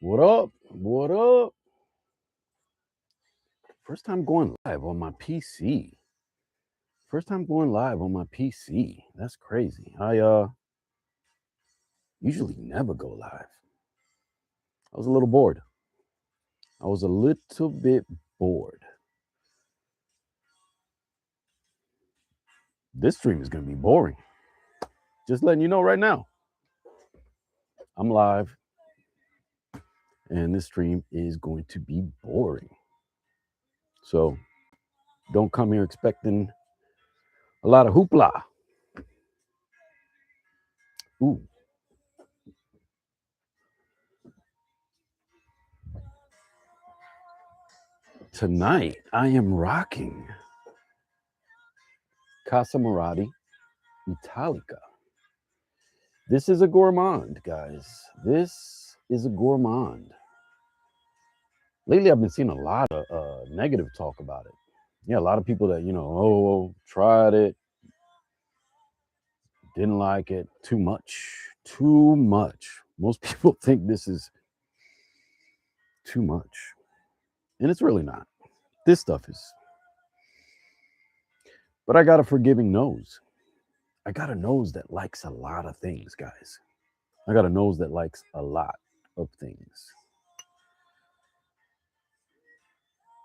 What up? What up? First time going live on my PC. First time going live on my PC. That's crazy. I usually never go live. I was a little bored. I was a little bit bored. This stream is going to be boring. Just letting you know right now. I'm live and this stream is going to be boring. So don't come here expecting a lot of hoopla. Ooh. Tonight I am rocking Casa Morati Italica. This is a gourmand, guys. This is a gourmand. Lately, I've been seeing a lot of negative talk about it. Yeah, a lot of people that, tried it, didn't like it, too much. Too much. Most people think this is too much. And it's really not. This stuff is. But I got a forgiving nose. I got a nose that likes a lot of things, guys. I got a nose that likes a lot of things.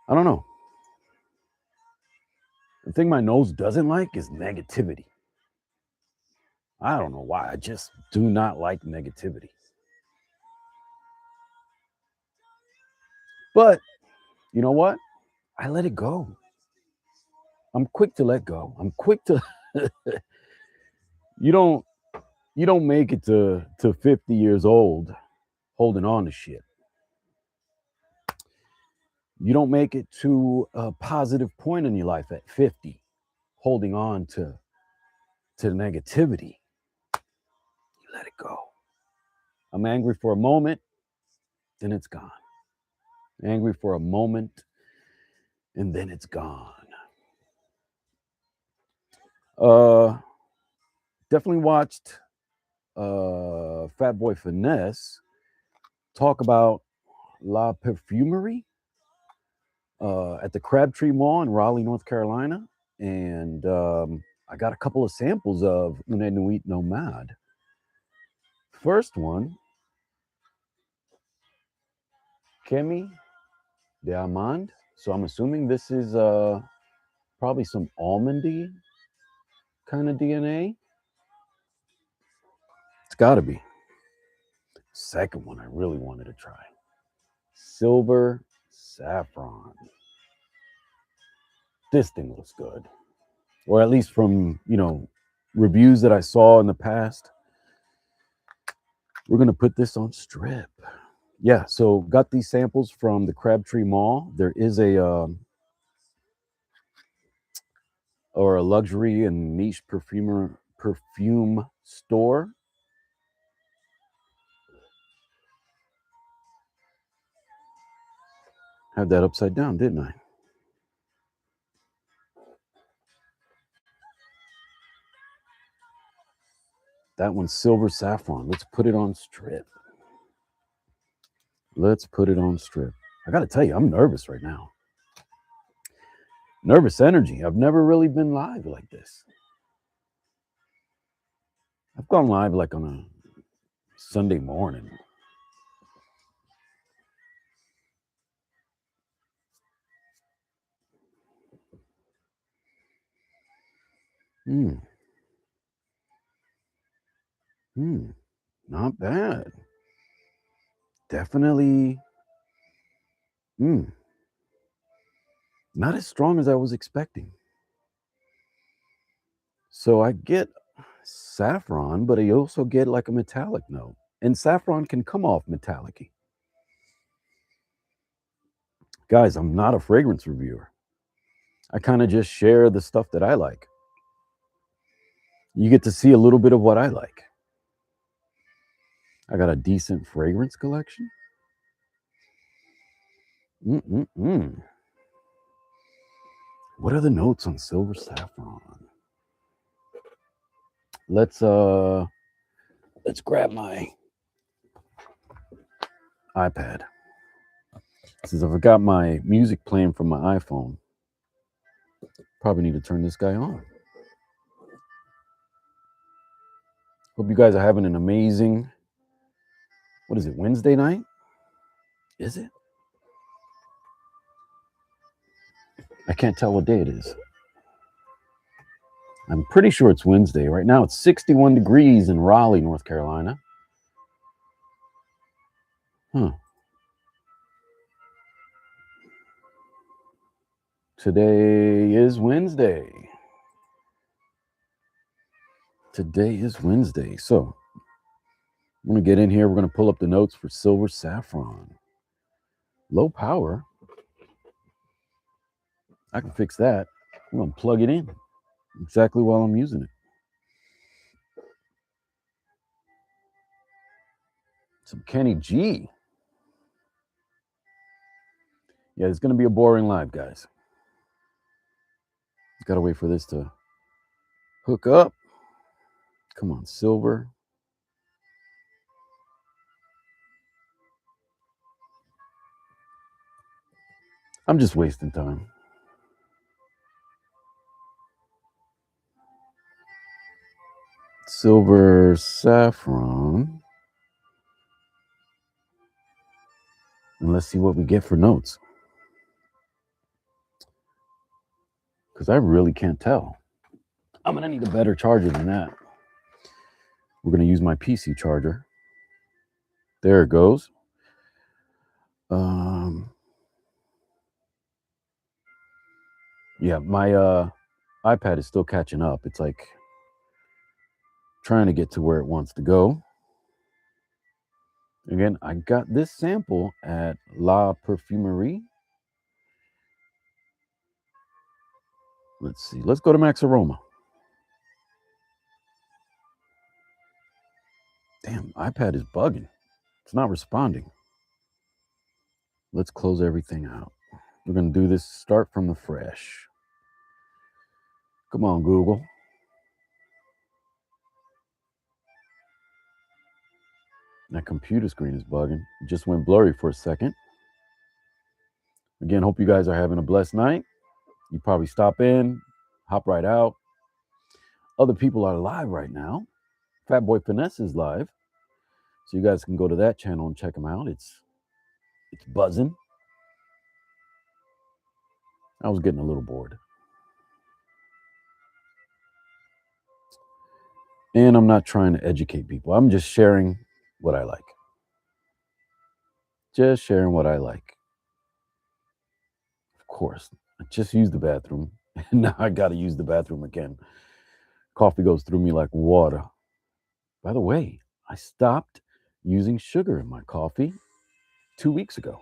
I don't know. The thing my nose doesn't like is negativity. I don't know why. I just do not like negativity. But you know what? I let it go. I'm quick to let go. I'm quick to you don't make it to 50 years old holding on to shit. You don't make it to a positive point in your life at 50 holding on to negativity. You let it go. I'm angry for a moment, then it's gone. Angry for a moment, and then it's gone. Definitely watched Fat Boy Finesse talk about La Perfumerie at the Crabtree Mall in Raleigh, North Carolina. And I got a couple of samples of Une Nuit Nomade. First one, Kemi de Amande. So I'm assuming this is probably some almondy kind of DNA. It's got to be. Second one I really wanted to try. Silver Saffron. This thing looks good. Or at least from, reviews that I saw in the past. We're going to put this on strip. Yeah, so got these samples from the Crabtree Mall. There is a luxury and niche perfume store. Had that upside down, didn't I? That one's Silver Saffron. Let's put it on strip. Let's put it on strip. I got to tell you, I'm nervous right now. Nervous energy. I've never really been live like this. I've gone live like on a Sunday morning. Not bad. Definitely. Not as strong as I was expecting. So I get saffron, but I also get like a metallic note. And saffron can come off metallic-y. Guys, I'm not a fragrance reviewer. I kind of just share the stuff that I like. You get to see a little bit of what I like. I got a decent fragrance collection. What are the notes on Silver Saffron? Let's grab my iPad. Since I forgot my music playing from my iPhone, probably need to turn this guy on. Hope you guys are having an amazing, what is it, Wednesday night? Is it? I can't tell what day it is. I'm pretty sure it's Wednesday. Right now it's 61 degrees in Raleigh, North Carolina. Today is Wednesday. Today is Wednesday. So I'm going to get in here. We're going to pull up the notes for Silver Saffron. Low power. I can fix that. I'm going to plug it in exactly while I'm using it. Some Kenny G. Yeah, it's going to be a boring live, guys. Got to wait for this to hook up. Come on, Silver. I'm just wasting time. Silver Saffron. And let's see what we get for notes. Because I really can't tell. I'm going to need a better charger than that. We're going to use my PC charger. There it goes. Yeah, my iPad is still catching up. It's like trying to get to where it wants to go. Again, I got this sample at La Perfumerie. Let's see. Let's go to Max Aroma. Damn, iPad is bugging. It's not responding. Let's close everything out. We're going to do this start from the fresh. Come on, Google. That computer screen is bugging. It just went blurry for a second. Again, hope you guys are having a blessed night. You probably stop in, hop right out. Other people are live right now. Fat Boy Finesse is live. So you guys can go to that channel and check him out. It's buzzing. I was getting a little bored. And I'm not trying to educate people. I'm just sharing what I like. Just sharing what I like. Of course, I just used the bathroom. And now I got to use the bathroom again. Coffee goes through me like water. By the way, I stopped using sugar in my coffee 2 weeks ago.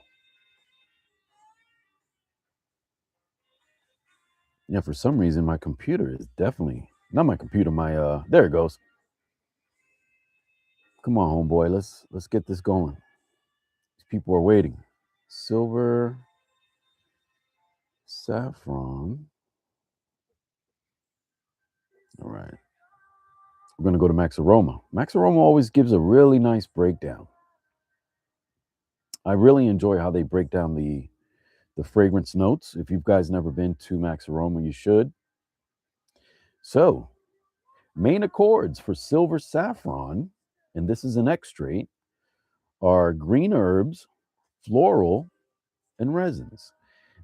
Yeah, for some reason, my computer is definitely, not my computer, my, there it goes. Come on, homeboy, let's get this going. These people are waiting. Silver Saffron. All right. We're going to go to Max Aroma. Max Aroma always gives a really nice breakdown. I really enjoy how they break down the fragrance notes. If you guys never been to Max Aroma, you should. So, main accords for Silver Saffron, and this is an extrait, are green herbs, floral, and resins.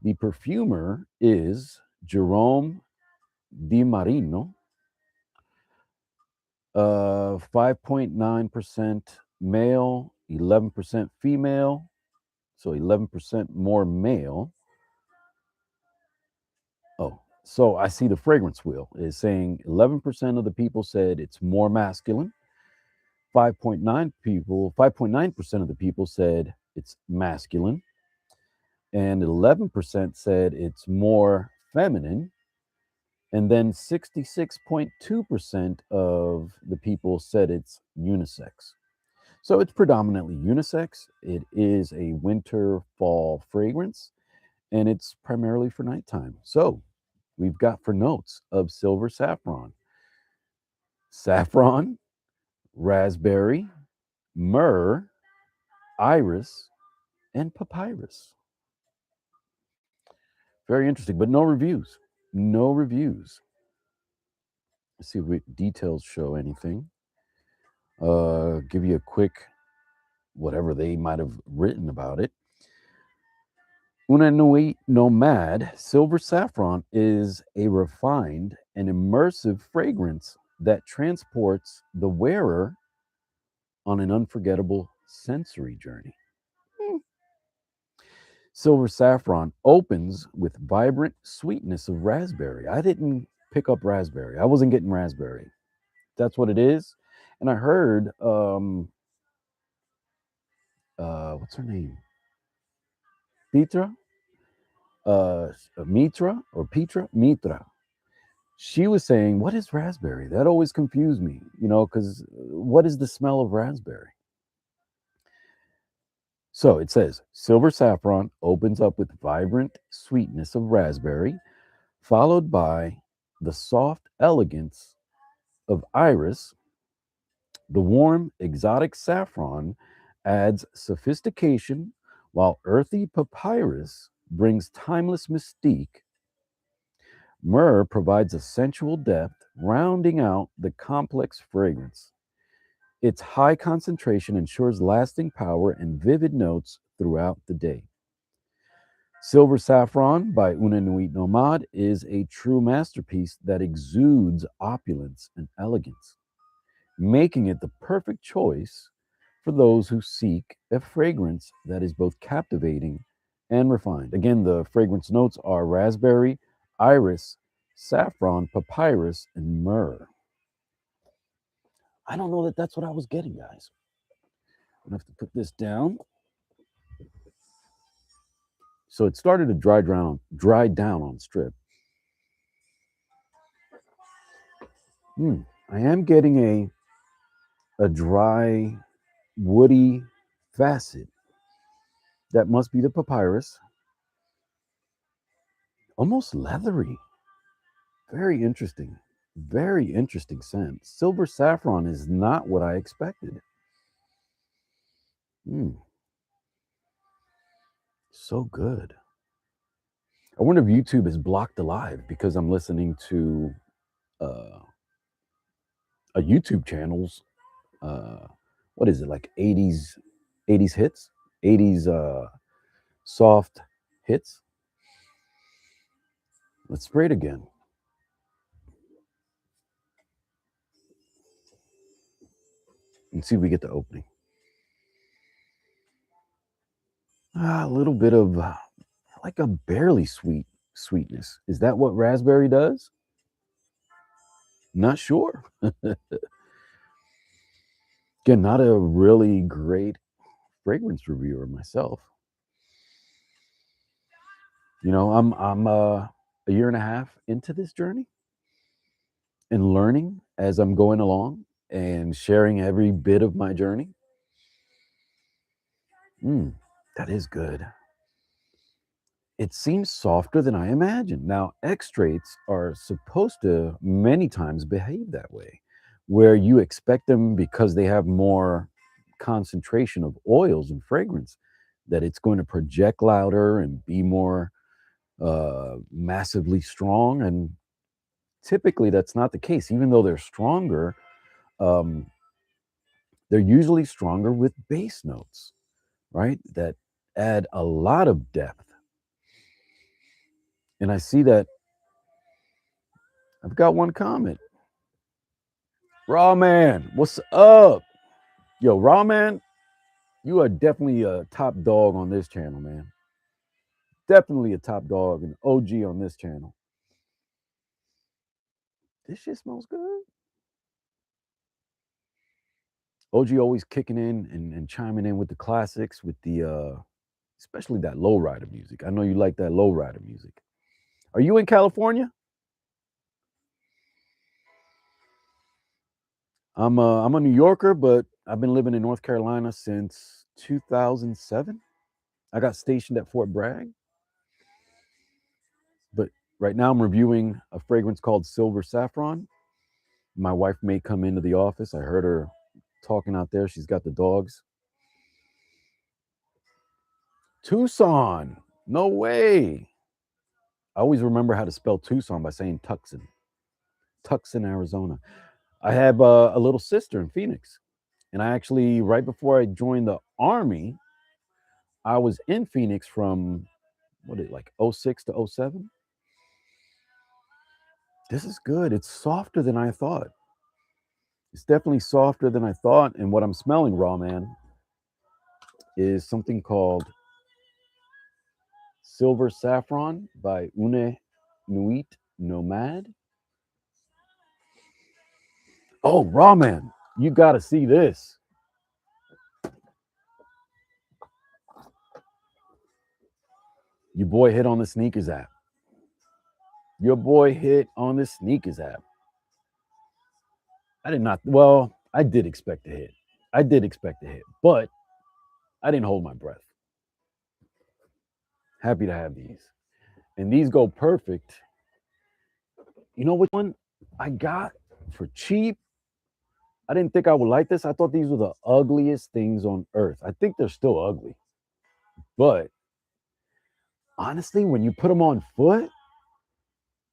The perfumer is Jerome Di 5.9% male, 11% female, so 11% more male. Oh, so I see the fragrance wheel is saying 11% of the people said it's more masculine. 5.9% of the people said it's masculine. And 11% said it's more feminine. And then 66.2% of the people said it's unisex. So it's predominantly unisex. It is a winter fall fragrance, and it's primarily for nighttime. So we've got for notes of Silver Saffron: saffron, raspberry, myrrh, iris, and papyrus. Very interesting, but no reviews. No reviews. Let's see if details show anything. Give you a quick whatever they might have written about it. Una Nui Nomad Silver Saffron is a refined and immersive fragrance that transports the wearer on an unforgettable sensory journey. Hmm. Silver Saffron opens with vibrant sweetness of raspberry. I didn't pick up raspberry. I wasn't getting raspberry. That's what it is. And I heard, what's her name? Petra? Mitra or Petra? Mitra. She was saying, what is raspberry? That always confused me, because what is the smell of raspberry? So it says silver saffron opens up with vibrant sweetness of raspberry, followed by the soft elegance of iris. The warm, exotic saffron adds sophistication, while earthy papyrus brings timeless mystique. Myrrh provides a sensual depth, rounding out the complex fragrance. Its high concentration ensures lasting power and vivid notes throughout the day. Silver Saffron by Una Nuit Nomad is a true masterpiece that exudes opulence and elegance, making it the perfect choice for those who seek a fragrance that is both captivating and refined. Again, the fragrance notes are raspberry, iris, saffron, papyrus, and myrrh. I don't know that that's what I was getting, guys. I'm gonna have to put this down. So it started to dry down on strip. I am getting a dry, woody facet. That must be the papyrus. Almost leathery. Very interesting. Very interesting scent. Silver saffron is not what I expected. So good. I wonder if YouTube is blocked alive because I'm listening to a YouTube channel's what is it, like 80s hits, 80s soft hits. Let's spray it again. And see if we get the opening. A little bit of like a barely sweetness. Is that what raspberry does? Not sure. Again, not a really great fragrance reviewer myself. I'm a year and a half into this journey and learning as I'm going along and sharing every bit of my journey. That is good. It seems softer than I imagined. Now, extracts are supposed to many times behave that way, where you expect them because they have more concentration of oils and fragrance, that it's going to project louder and be more massively strong. And typically that's not the case. Even though they're stronger, they're usually stronger with bass notes, right? That add a lot of depth. And I see that I've got one comment. Raw Man, what's up? Yo, Raw Man, you are definitely a top dog on this channel, man. Definitely a top dog and OG on this channel. This shit smells good. OG always kicking in and chiming in with the classics, with the especially that lowrider music. I know you like that lowrider music. Are you in California? I'm a New Yorker, but I've been living in North Carolina since 2007. I got stationed at Fort Bragg. But right now I'm reviewing a fragrance called Silver Saffron. My wife may come into the office. I heard her talking out there. She's got the dogs. Tucson. No way. I always remember how to spell Tucson by saying Tucson. Tucson, Arizona. I have a little sister in Phoenix. And I actually, right before I joined the Army, I was in Phoenix from, what is it, like 06 to 07? This is good. It's softer than I thought. It's definitely softer than I thought. And what I'm smelling, raw man, is something called Silver Saffron by Une Nuit Nomad. Oh, raw man, you got to see this. Your boy hit on the sneakers app. Your boy hit on the sneakers app. I did not, well, I did expect a hit. I did expect a hit, but I didn't hold my breath. Happy to have these. And these go perfect. You know which one I got for cheap? I didn't think I would like this. I thought these were the ugliest things on earth. I think they're still ugly. But honestly, when you put them on foot,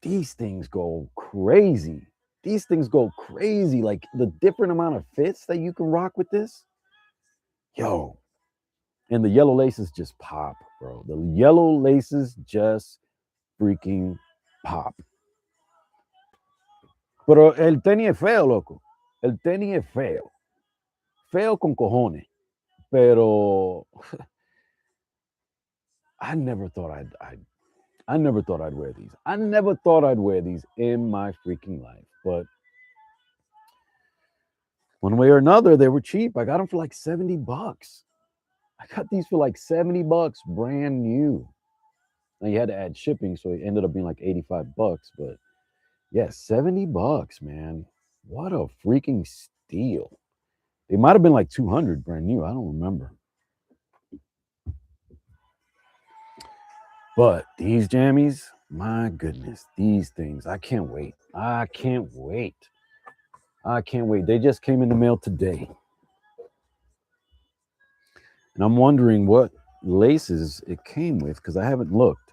these things go crazy. These things go crazy. Like the different amount of fits that you can rock with this. Yo. And the yellow laces just pop, bro. The yellow laces just freaking pop. Pero el tenis es feo, loco. El tenis es feo. Feo con cojones. Pero I never thought I never thought I'd wear these. I never thought I'd wear these in my freaking life. But one way or another, they were cheap. I got them for like $70. I got these for like $70, brand new. Now you had to add shipping, so it ended up being like $85. But yeah, $70, man. What a freaking steal. They might have been like 200 brand new. I don't remember. But these jammies, my goodness, these things, I can't wait. I can't wait. I can't wait. They just came in the mail today. And I'm wondering what laces it came with because I haven't looked.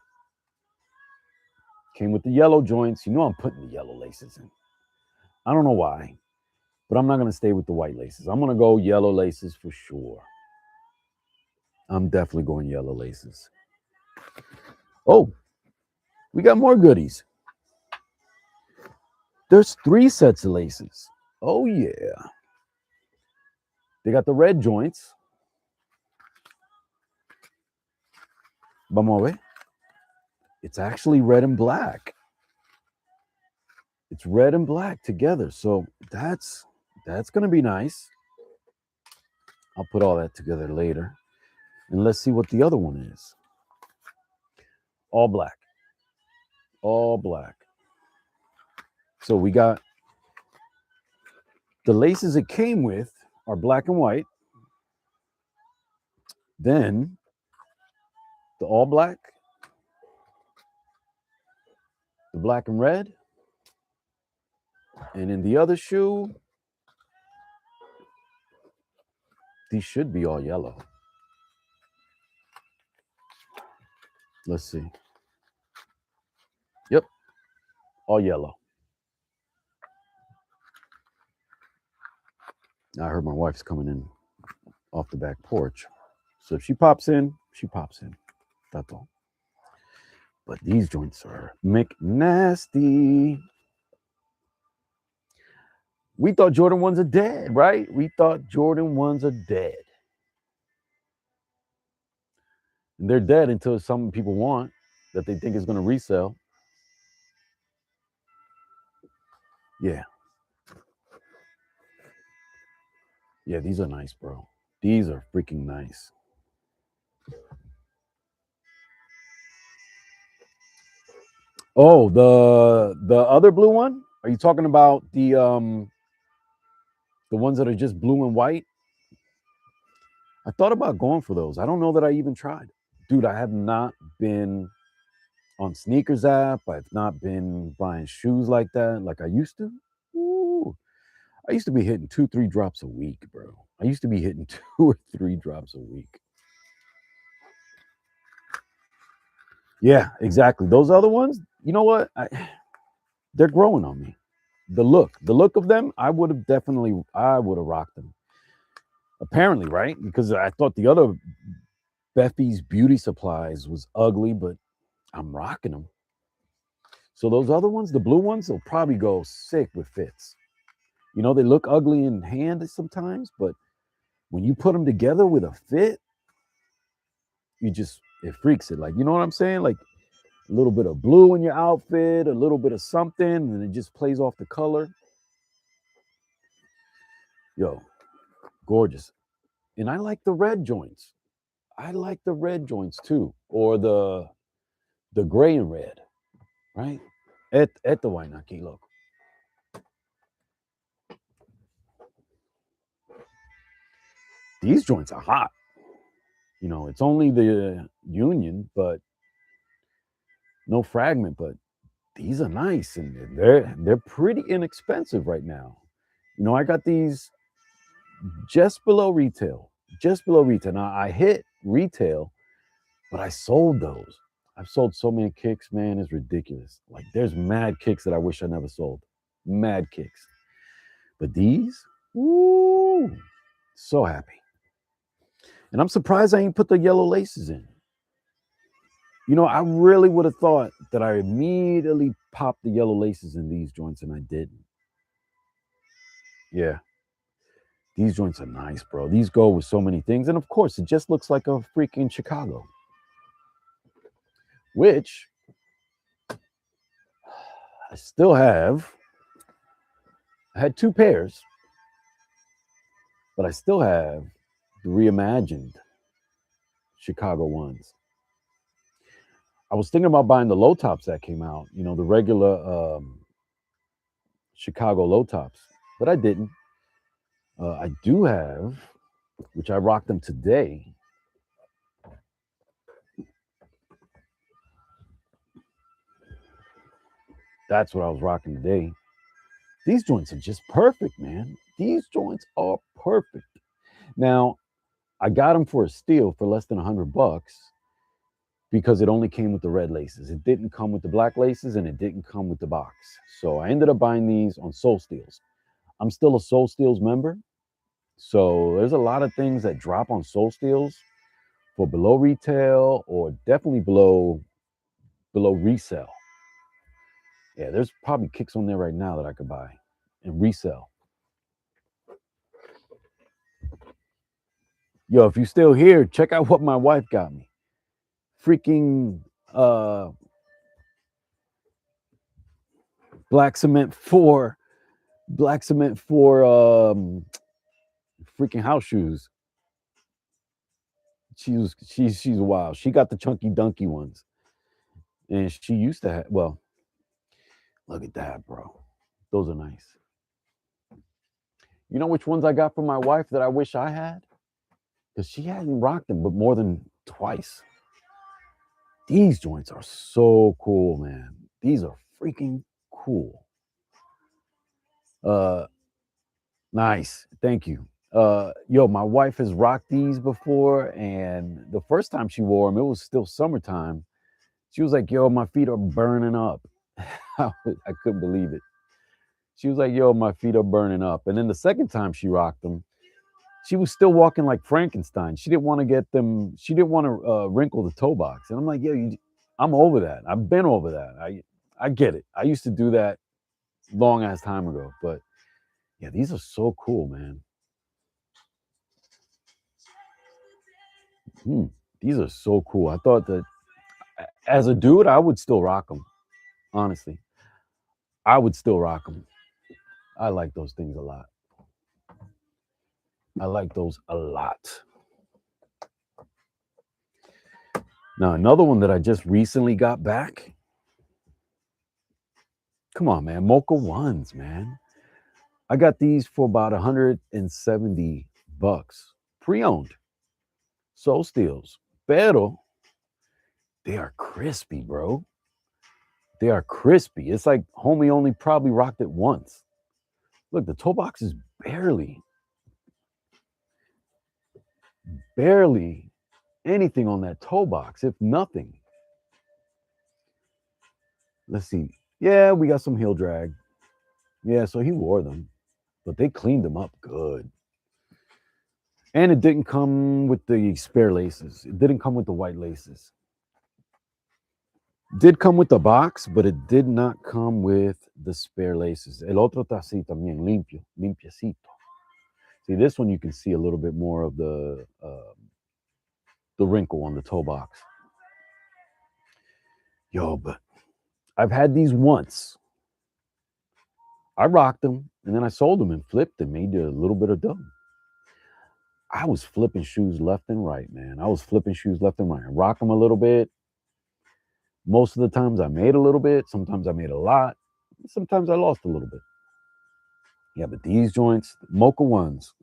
Came with the yellow joints. You know I'm putting the yellow laces in. I don't know why, but I'm not going to stay with the white laces. I'm going to go yellow laces for sure. I'm definitely going yellow laces. Oh, we got more goodies. There's 3 sets of laces. Oh, yeah. They got the red joints. Vamos a ver. It's actually red and black. It's red and black together. So that's going to be nice. I'll put all that together later. And let's see what the other one is. All black. All black. So we got the laces it came with are black and white. Then the all black, the black and red. And in the other shoe, these should be all yellow. Let's see. Yep, all yellow. I heard my wife's coming in off the back porch. So if she pops in, she pops in. That's all. But these joints are McNasty. We thought Jordan 1s are dead, right? We thought Jordan 1s are dead. And they're dead until some people want that they think is going to resell. Yeah. Yeah, these are nice, bro. These are freaking nice. Oh, the other blue one? Are you talking about the ones that are just blue and white? I thought about going for those. I don't know that I even tried. Dude, I have not been on sneakers app. I've not been buying shoes like that like I used to. Ooh. I used to be hitting 2-3 drops a week, bro. I used to be hitting 2 or 3 drops a week. Yeah, exactly. Those other ones, you know what? They're growing on me. The look of them, I would have rocked them. Apparently, right? Because I thought the other Beffy's Beauty Supplies was ugly, but I'm rocking them. So those other ones, the blue ones, will probably go sick with fits. You know, they look ugly in hand sometimes, but when you put them together with a fit, it freaks it. Like, you know what I'm saying? Like a little bit of blue in your outfit, a little bit of something, and it just plays off the color. Yo, gorgeous. And I like the red joints. I like the red joints too, or the gray and red, right? At the Wainaki, look. These joints are hot. You know, it's only the Union, but no fragment. But these are nice, and they're pretty inexpensive right now. You know, I got these just below retail, just below retail. Now I hit retail, but I sold those. I've sold so many kicks, man. It's ridiculous. Like there's mad kicks that I wish I never sold. Mad kicks. But these, woo, so happy. And I'm surprised I ain't put the yellow laces in. You know, I really would have thought that I immediately popped the yellow laces in these joints, and I didn't. Yeah, these joints are nice, bro. These go with so many things. And of course, it just looks like a freaking Chicago, which I still have. I had two pairs, but I still have the reimagined Chicago ones. I was thinking about buying the low tops that came out, you know, the regular Chicago low tops, but I didn't. I do have, which I rocked them today. That's what I was rocking today. These joints are just perfect, man. These joints are perfect. Now, I got them for a steal for less than $100 because it only came with the red laces. It didn't come with the black laces and it didn't come with the box. So I ended up buying these on Soul Steals. I'm still a Soul Steals member. So there's a lot of things that drop on Soul Steals for below retail or definitely below resale. Yeah, there's probably kicks on there right now that I could buy and resell. Yo, if you're still here, check out what my wife got me. Freaking uh black cement for black cement for freaking house shoes. She's wild. She got the chunky dunky ones. And she used to have, well, look at that, bro. Those are nice. You know which ones I got from my wife that I wish I had? Because she hadn't rocked them but more than twice. These joints are so cool, man. These are freaking cool. Uh Nice. Thank you. Yo, my wife has rocked these before, and the first time she wore them, it was still summertime. She was like, "Yo, my feet are burning up." I couldn't believe it. She was like, "Yo, my feet are burning up." And then the second time she rocked them, she was still walking like Frankenstein. She didn't want to get them. She didn't want to wrinkle the toe box. And I'm like, "Yo, I'm over that. I've been over that. I get it. I used to do that long ass time ago." But yeah, these are so cool, man. Hmm. These are so cool. I thought that as a dude, I would still rock them. Honestly, I would still rock them. I like those things a lot. I like those a lot. Now, another one that I just recently got back. Come on, man. Mocha ones, man. I got these for about $170 pre-owned. Soul Steals. Pero they are crispy, bro. They are crispy. It's like homie only probably rocked it once. Look, the toe box is barely anything on that toe box, if nothing. Let's see. Yeah, we got some heel drag. Yeah, so he wore them, but they cleaned them up good. And it didn't come with the spare laces. It didn't come with the white laces. Did come with the box, but it did not come with the spare laces. El otro está así también, limpio, limpiecito. See, this one you can see a little bit more of the wrinkle on the toe box. Yo, but I've had these once. I rocked them, and then I sold them and flipped and made a little bit of dough. I was flipping shoes left and right, man. I was flipping shoes left and right. I rock them a little bit. Most of the times I made a little bit. Sometimes I made a lot. Sometimes I lost a little bit. Yeah, but these joints, Mocha ones,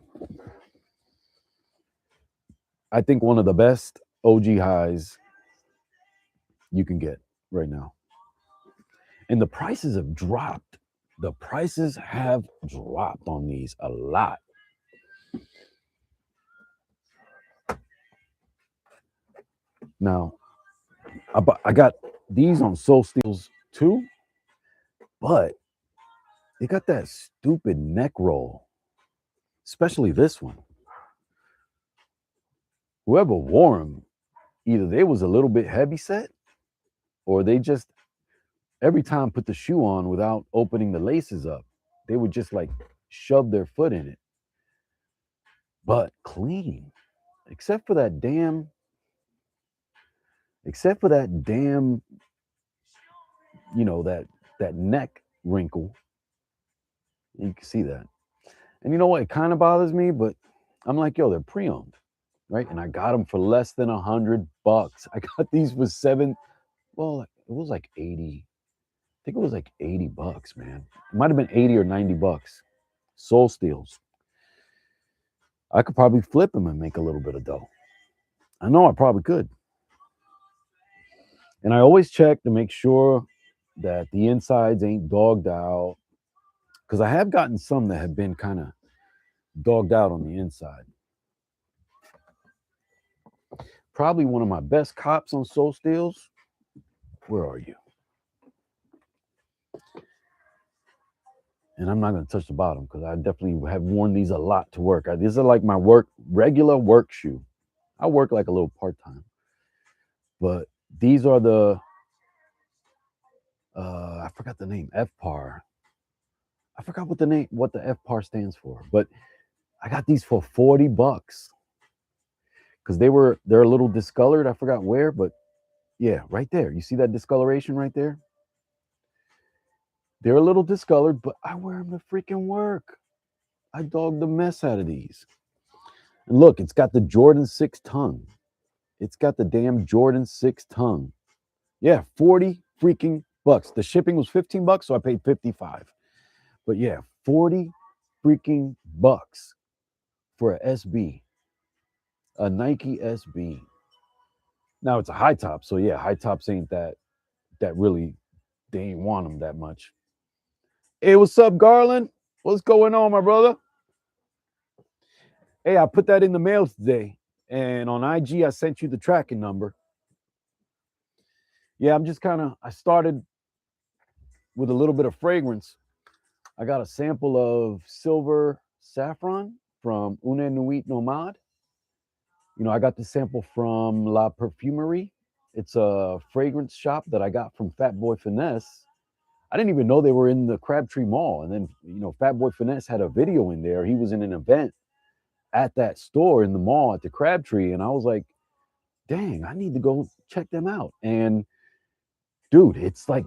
I think one of the best OG highs you can get right now. And the prices have dropped. The prices have dropped on these a lot. Now, I got these on Soul Steels too, but they got that stupid neck roll, especially this one. Whoever wore them, either they was a little bit heavy set, or they just every time put the shoe on without opening the laces up, they would just like shove their foot in it. But clean, except for that damn, you know, that neck wrinkle. You can see that. And you know what? It kind of bothers me, but I'm like, yo, they're pre-owned, right? And I got them for less than $100. I got these for well, it was like 80. I think it was like $80, man. It might have been 80 or $90. Soul Steels. I could probably flip them and make a little bit of dough. I know I probably could. And I always check to make sure that the insides ain't dogged out, because I have gotten some that have been kind of dogged out on the inside. Probably one of my best cops on Soul Steels. Where are you? And I'm not going to touch the bottom because I definitely have worn these a lot to work. These are like my regular work shoe. I work like a little part-time. But these are the, I forgot the name, FPAR. I forgot what the FPAR stands for. But I got these for $40 because they're a little discolored. I forgot where, but yeah, right there. You see that discoloration right there? They're a little discolored, but I wear them to freaking work. I dog the mess out of these. And look, it's got the Jordan 6 tongue. It's got the damn Jordan 6 tongue. Yeah, 40 freaking bucks. The shipping was $15, so I paid 55. But yeah, 40 freaking bucks for a SB. A Nike SB. Now it's a high top, so yeah, high tops ain't that really, they ain't want them that much. Hey, what's up, Garland? What's going on, my brother? Hey, I put that in the mail today. And on IG, I sent you the tracking number. Yeah, I started with a little bit of fragrance. I got a sample of Silver Saffron from Une Nuit Nomade. You know, I got the sample from La Perfumerie. It's a fragrance shop that I got from Fat Boy Finesse. I didn't even know they were in the Crabtree Mall. And then, you know, Fat Boy Finesse had a video in there. He was in an event at that store in the mall at the Crabtree. And I was like, dang, I need to go check them out. And dude, it's like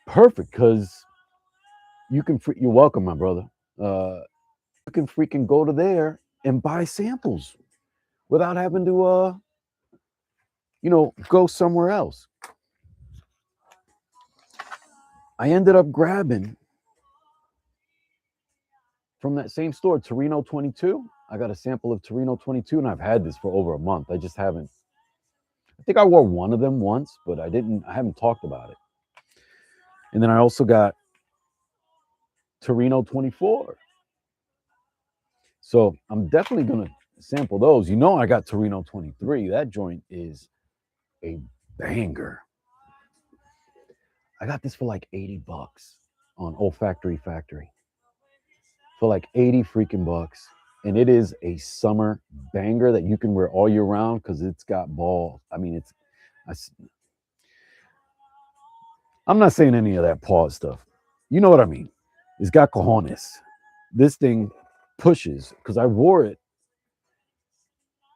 perfect because you're welcome, my brother. You can freaking go to there and buy samples without having to, go somewhere else. I ended up grabbing from that same store, Torino 22. I got a sample of Torino 22, and I've had this for over a month. I just haven't. I think I wore one of them once, but I haven't talked about it. And then I also got Torino 24. So I'm definitely going to sample those. You know, I got Torino 23. That joint is a banger. I got this for like $80 on Olfactory Factory. For like 80 freaking bucks. And it is a summer banger that you can wear all year round because it's got balls. I mean, I'm not saying any of that pause stuff. You know what I mean? It's got cojones. This thing pushes because I wore it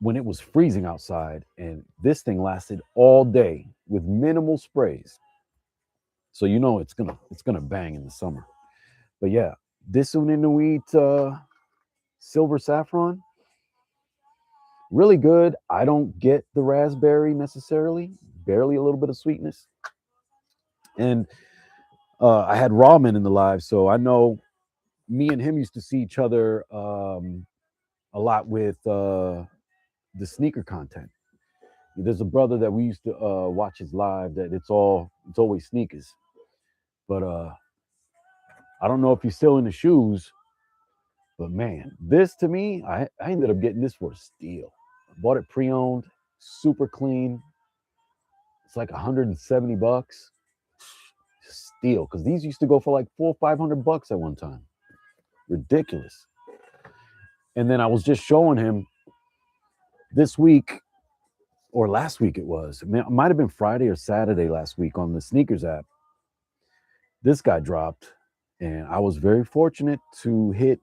when it was freezing outside, and this thing lasted all day with minimal sprays. So you know it's gonna bang in the summer. But yeah, this Uninuit Silver Saffron, really good. I don't get the raspberry necessarily, barely a little bit of sweetness. And I had Ramen in the live, so I know me and him used to see each other a lot with the sneaker content. There's a brother that we used to watch his live that it's always sneakers. But I don't know if he's still in the shoes. But man, this to me, I ended up getting this for a steal. I bought it pre-owned, super clean. It's like $170. Steal, because these used to go for like $400-500 at one time. Ridiculous. And then I was just showing him this week, or last week it was. It might have been Friday or Saturday last week on the sneakers app. This guy dropped, and I was very fortunate to hit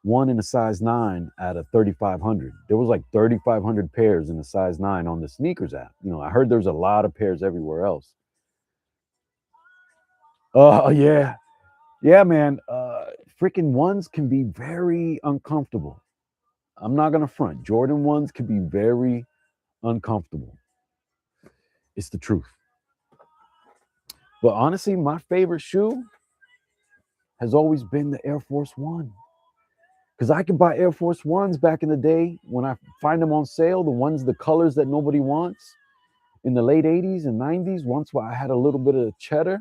one in a size 9 out of 3,500. There was like 3,500 pairs in a size 9 on the sneakers app. You know, I heard there's a lot of pairs everywhere else. Oh, yeah. Yeah, man. Freaking ones can be very uncomfortable. I'm not going to front. Jordan ones can be very uncomfortable. It's the truth. But honestly, my favorite shoe has always been the Air Force One. Because I could buy Air Force Ones back in the day when I find them on sale, the colors that nobody wants in the late 80s and 90s, once I had a little bit of cheddar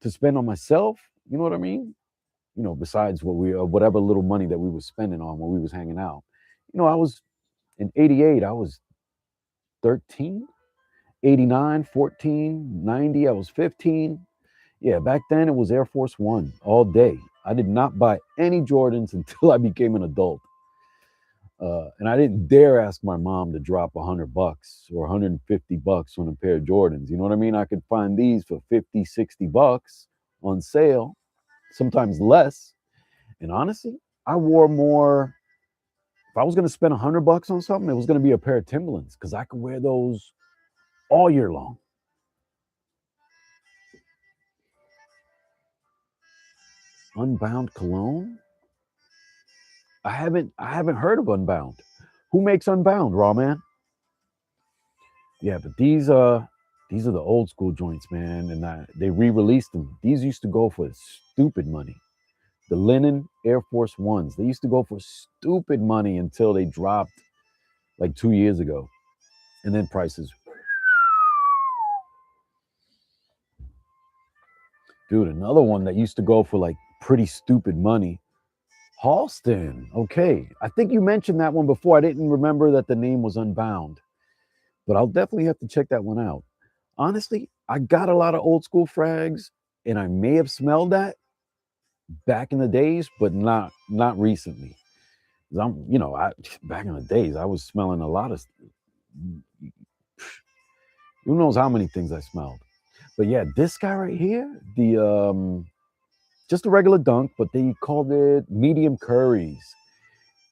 to spend on myself. You know what I mean? You know, besides whatever little money that we were spending on when we was hanging out. You know, I was in 88, I was 13, 89, 14, 90, I was 15. Yeah, back then it was Air Force One all day. I did not buy any Jordans until I became an adult. And I didn't dare ask my mom to drop $100 or $150 on a pair of Jordans. You know what I mean? I could find these for $50, $60 on sale, sometimes less. And honestly, I wore more. If I was going to spend $100 on something, it was going to be a pair of Timberlands because I could wear those all year long. Unbound cologne? I haven't heard of Unbound. Who makes Unbound, Raw Man? Yeah, but these are the old school joints, man, and they re-released them. These used to go for stupid money. The linen Air Force Ones, they used to go for stupid money until they dropped like 2 years ago, and then prices. Dude, another one that used to go for like pretty stupid money. Halston. Okay, I think you mentioned that one before. I didn't remember that the name was Unbound, but I'll definitely have to check that one out. Honestly, I got a lot of old school frags, and I may have smelled that back in the days, but not recently. Back in the days, I was smelling a lot of, who knows how many things I smelled. But yeah, this guy right here, the just a regular dunk, but they called it medium curries.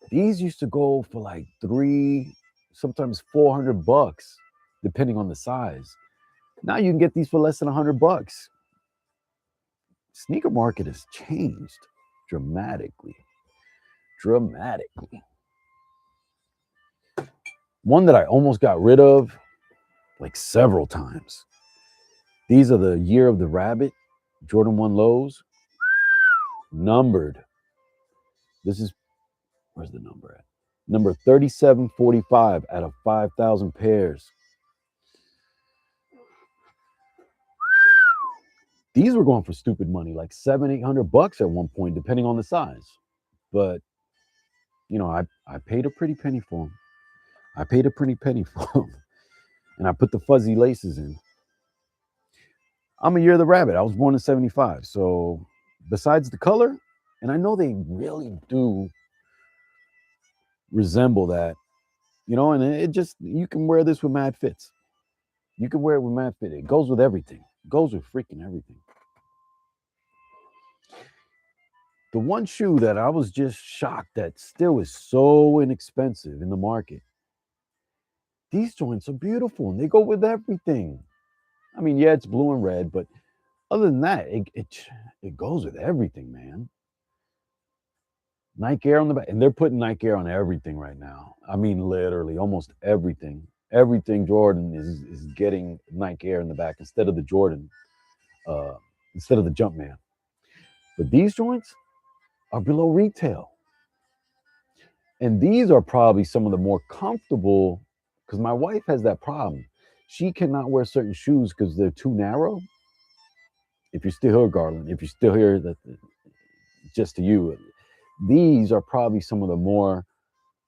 These used to go for like $300, sometimes $400, depending on the size. Now you can get these for less than $100. Sneaker market has changed dramatically. One that I almost got rid of like several times. These are the Year of the Rabbit Jordan 1 lows, numbered. Where's the number at? Number 3745 out of 5,000 pairs. These were going for stupid money, like $700-800 at one point, depending on the size. But you know, I paid a pretty penny for them. And I put the fuzzy laces in. I'm a year of the rabbit. I was born in 75. So besides the color, and I know they really do resemble that, you know, and it just, you can wear this with mad fits. You can wear it with mad fit. It goes with everything. It goes with freaking everything. The one shoe that I was just shocked that still is so inexpensive in the market. These joints are beautiful and they go with everything. I mean, yeah, it's blue and red, but other than that, it goes with everything, man. Nike Air on the back, and they're putting Nike Air on everything right now. I mean, literally, almost everything. Everything Jordan is getting Nike Air in the back instead of the Jordan, uh, instead of the Jumpman. But these joints are below retail, and these are probably some of the more comfortable. Because my wife has that problem. She cannot wear certain shoes because they're too narrow. If you're still here, Garland, if you're still here, that just to you, these are probably some of the more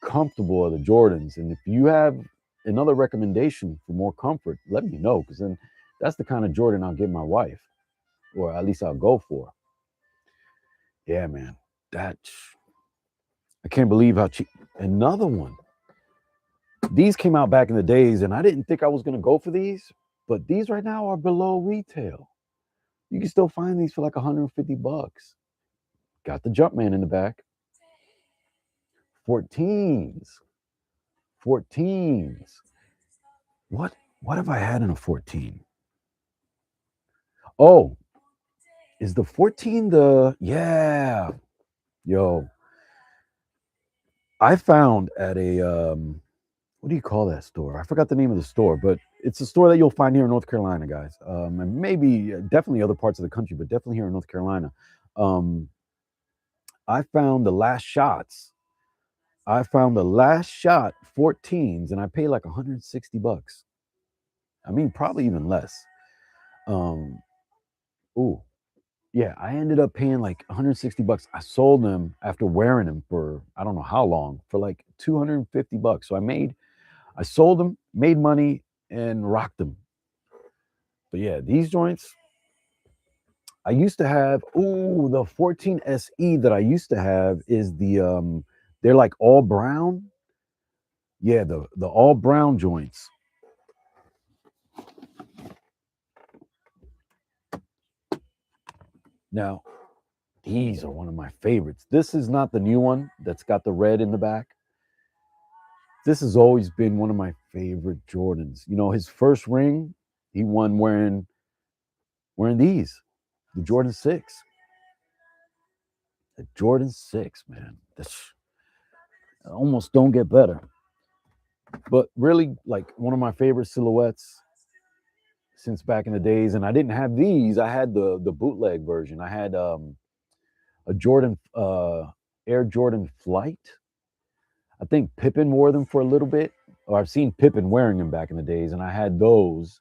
comfortable of the Jordans. And if you have another recommendation for more comfort, let me know, because then that's the kind of Jordan I'll give my wife, or at least I'll go for. Yeah, man, that I can't believe how cheap. Another one. These came out back in the days, and I didn't think I was gonna go for these, but these right now are below retail. You can still find these for like 150 bucks. Got the Jumpman in the back. 14s. 14s. What have I had in a 14? Oh, is the 14 the yeah. Yo. I found at a what do you call that store? I forgot the name of the store, but it's a store that you'll find here in North Carolina, guys. And maybe definitely other parts of the country, but definitely here in North Carolina. Um, I found the last shots. I found the last shot 14s, and I paid like 160 bucks. I mean, probably even less. Um, ooh, yeah, I ended up paying like 160 bucks. I sold them after wearing them for I don't know how long, for like 250 bucks. So I sold them, made money, and rocked them. But yeah, these joints, I used to have, ooh, the 14 SE that I used to have is they're like all brown. Yeah, the all brown joints. Now, these are one of my favorites. This is not the new one that's got the red in the back. This has always been one of my favorite Jordans. You know, his first ring, he won wearing these, the Jordan 6. The Jordan 6, man. This almost don't get better. But really, like one of my favorite silhouettes since back in the days. And I didn't have these. I had the bootleg version. I had a Jordan Air Jordan Flight. I think Pippen wore them for a little bit, or I've seen Pippen wearing them back in the days, and I had those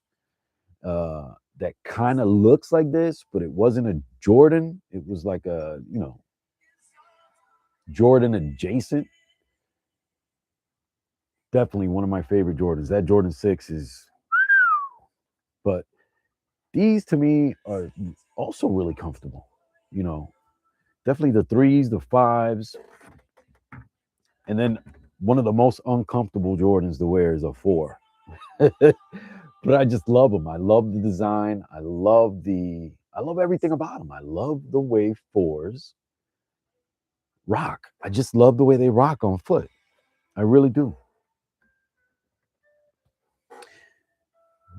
that kind of looks like this, but it wasn't a Jordan. It was like a Jordan adjacent. Definitely one of my favorite Jordans. That Jordan 6 is, but these to me are also really comfortable. You know, definitely the threes, the fives, and then one of the most uncomfortable Jordans to wear is a 4. But I just love them. I love the design. I love everything about them. I love the way 4s rock. I just love the way they rock on foot. I really do.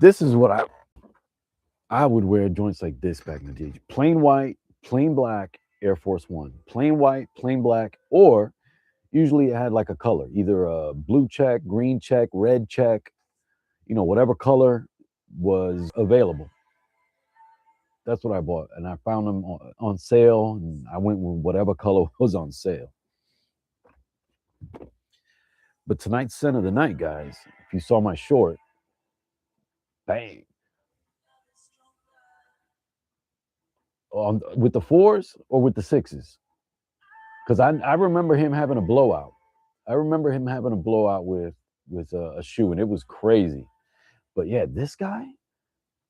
This is what I would wear joints like this back in the day. Plain white, plain black Air Force One. Plain white, plain black, or usually it had like a color, either a blue check, green check, red check, whatever color was available. That's what I bought. And I found them on sale, and I went with whatever color was on sale. But tonight's scent of the night, guys, if you saw my short, bang. With the 4s or with the 6s? Because I remember him having a blowout. I remember him having a blowout with a shoe, and it was crazy. But yeah, this guy,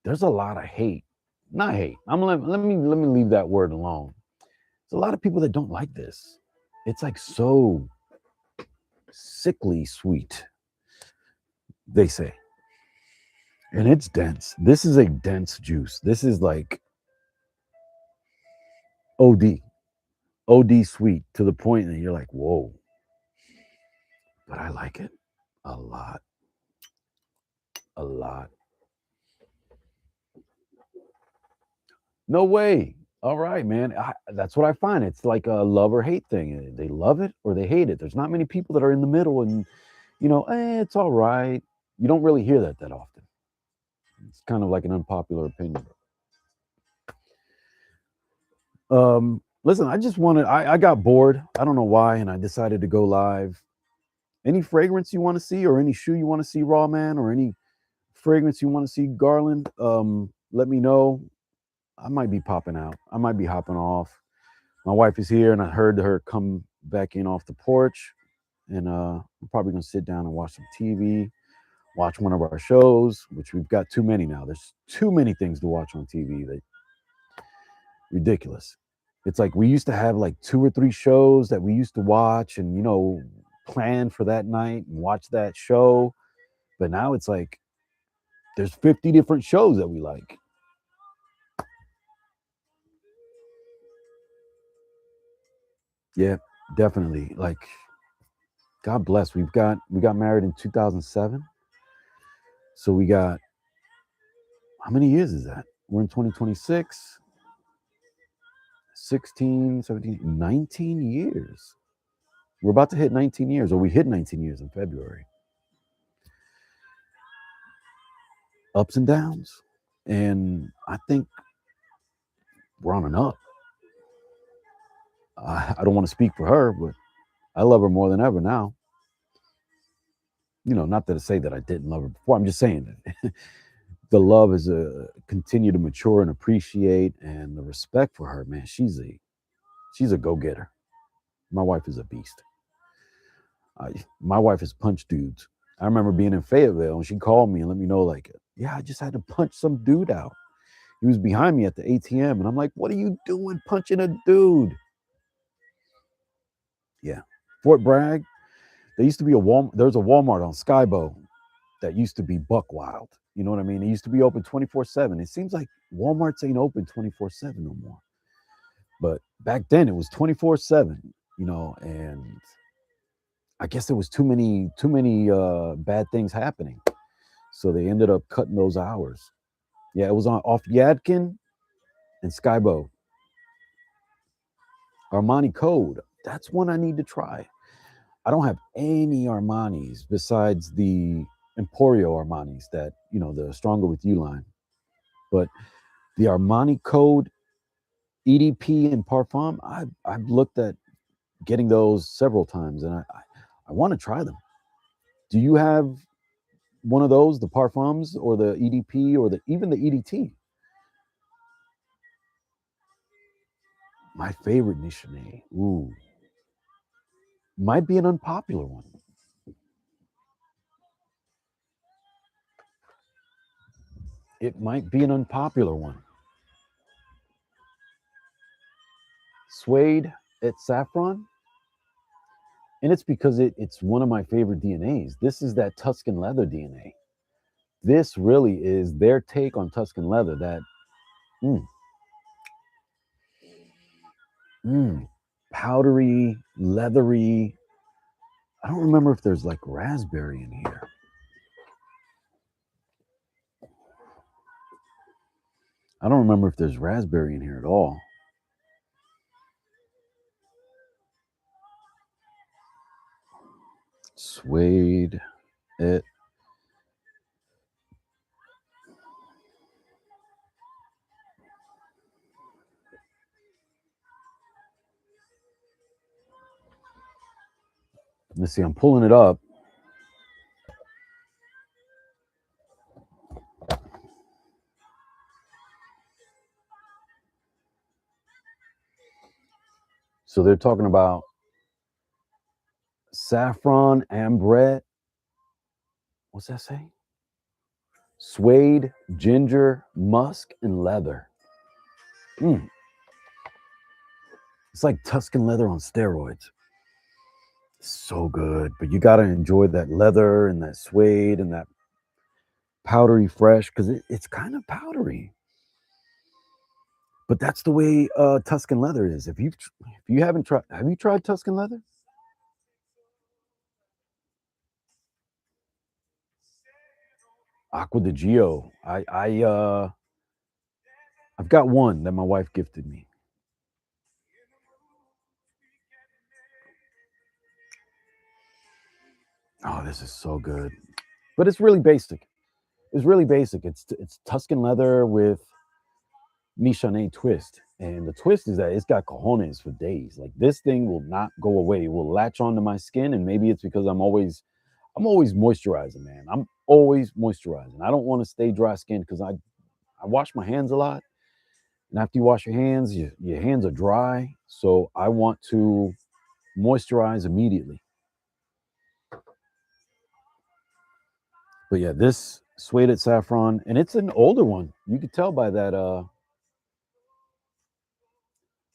there's a lot of hate not hate. Let me leave that word alone. There's a lot of people that don't like this. It's like so sickly sweet, they say. And it's dense. This is a dense juice. This is like OD. OD sweet to the point that you're like, whoa. But I like it a lot. A lot. No way. All right, man. That's what I find. It's like a love or hate thing. They love it or they hate it. There's not many people that are in the middle and, it's all right. You don't really hear that often. It's kind of like an unpopular opinion. Listen, I got bored. I don't know why, and I decided to go live. Any fragrance you want to see, or any shoe you want to see, Raw Man, or any fragrance you want to see, Garland, let me know. I might be popping out. I might be hopping off. My wife is here, and I heard her come back in off the porch, and I'm probably gonna sit down and watch some TV, watch one of our shows, which we've got too many now. There's too many things to watch on TV. That ridiculous. It's like we used to have like 2 or 3 shows that we used to watch and plan for that night and watch that show. But now it's like there's 50 different shows that we like. Yeah, definitely. Like, God bless. We got married in 2007. So we got, how many years is that? We're in 2026. 16, 17, 19 years. We're about to hit 19 years, or we hit 19 years in February. Ups and downs. And I think we're on an up. I don't want to speak for her, but I love her more than ever now. Not to say that I didn't love her before. I'm just saying that the love is continue to mature and appreciate, and the respect for her, man. She's a go-getter. My wife is a beast. My wife has punched dudes. I remember being in Fayetteville, and she called me and let me know, like, yeah, I just had to punch some dude out. He was behind me at the ATM, and I'm like, what are you doing punching a dude? Yeah. Fort Bragg, there used to be there's a Walmart on Skybo that used to be buck wild. You know what I mean? It used to be open 24/7. It seems like Walmarts ain't open 24/7 no more. But back then it was 24/7, and I guess there was too many bad things happening. So they ended up cutting those hours. Yeah, it was off Yadkin and Skybo. Armani Code. That's one I need to try. I don't have any Armanis besides the Emporio Armanis that, the Stronger With You line. But the Armani Code, EDP, and Parfum, I've looked at getting those several times, and I want to try them. Do you have one of those, the Parfums or the EDP or even the EDT? My favorite Nichene. Ooh. Might be an unpopular one. It might be an unpopular one. Suede et Saffron. And it's because it's one of my favorite DNAs. This is that Tuscan leather DNA. This really is their take on Tuscan leather. That powdery, leathery. I don't remember if there's like raspberry in here. I don't remember if there's raspberry in here at all. Suede et. Let's see, I'm pulling it up. So they're talking about saffron, ambre. What's that say? Suede, ginger, musk, and leather. Mm. It's like Tuscan leather on steroids. So good, but you got to enjoy that leather and that suede and that powdery fresh because it's kind of powdery. But that's the way Tuscan leather is. If you haven't tried, have you tried Tuscan leather? Aqua di Gio. I've got one that my wife gifted me. Oh, this is so good. But it's really basic. It's really basic. It's Tuscan leather with Michonne twist. And the twist is that it's got cojones for days. Like this thing will not go away. It will latch onto my skin. And maybe it's because I'm always moisturizing, man. I'm always moisturizing. I don't want to stay dry skinned because I wash my hands a lot. And after you wash your hands, your hands are dry. So I want to moisturize immediately. But yeah, this suede saffron, and it's an older one. You could tell by that.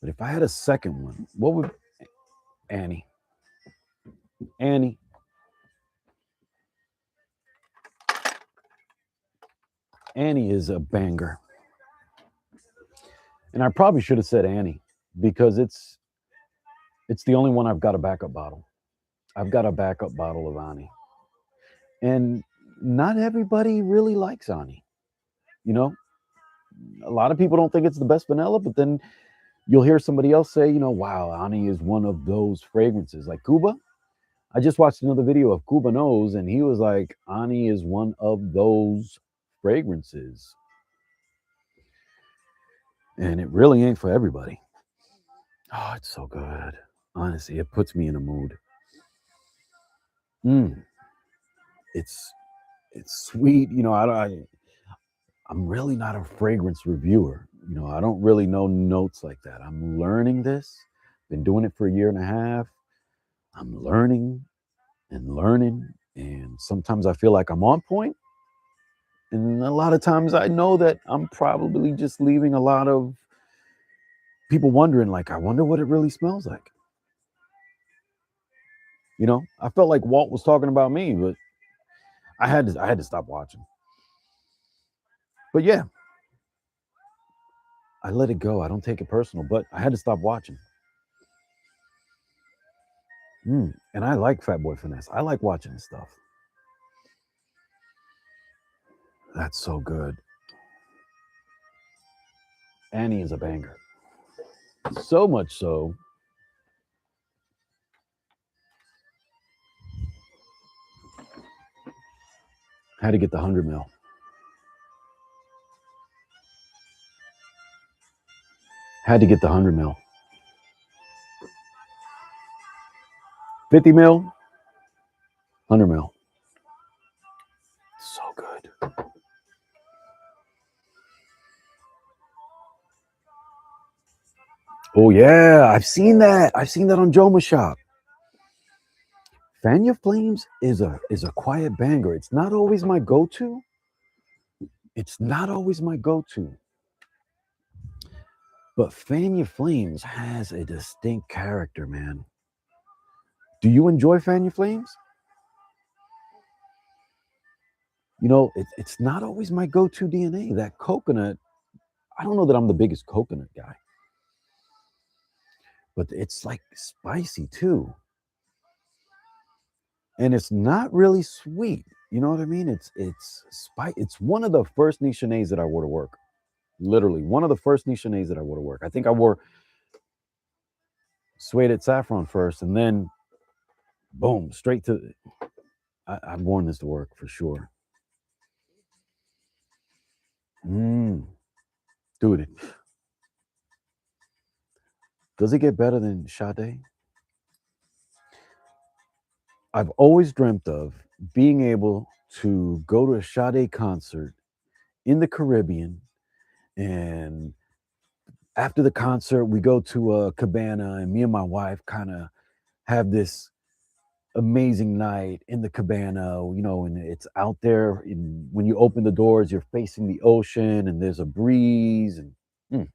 But if I had a second one, what would Annie? Annie. Annie is a banger. And I probably should have said Annie because it's the only one I've got a backup bottle. I've got a backup bottle of Annie. And not everybody really likes Annie. You know, a lot of people don't think it's the best vanilla, but then you'll hear somebody else say, wow, Ani is one of those fragrances. Like Cuba, I just watched another video of Cuba Knows, and he was like, Ani is one of those fragrances. And it really ain't for everybody. Oh, it's so good. Honestly, it puts me in a mood. Mm, it's sweet. I'm really not a fragrance reviewer. I don't really know notes like that. I'm learning this. Been doing it for a year and a half. I'm learning and learning. And sometimes I feel like I'm on point. And a lot of times I know that I'm probably just leaving a lot of people wondering, like, I wonder what it really smells like. I felt like Walt was talking about me, but I had to stop watching. But yeah, I let it go. I don't take it personal, but I had to stop watching. And I like Fat Boy Finesse. I like watching his stuff. That's so good. Annie is a banger. So much so. Had to get the 100 mil. Had to get the 100 mil. 50 mil, 100 mil. So good. Oh yeah, I've seen that. I've seen that on Joma Shop. Fan Your Flames is a quiet banger. It's not always my go-to. It's not always my go-to. But Fan Your Flames has a distinct character, man. Do you enjoy Fan Your Flames? It's not always my go-to DNA. That coconut, I don't know that I'm the biggest coconut guy, but it's like spicy too. And it's not really sweet. You know what I mean? It's one of the first Nichonnays that I wore to work. Literally, one of the first Nichonnays that I wore to work. I think I wore Suede Saffron first, and then boom, straight to. I've worn this to work for sure. Dude, does it get better than Sade? I've always dreamt of being able to go to a Sade concert in the Caribbean, and after the concert, we go to a cabana, and me and my wife kind of have this amazing night in the cabana, and it's out there. When you open the doors, you're facing the ocean, and there's a breeze, and mm,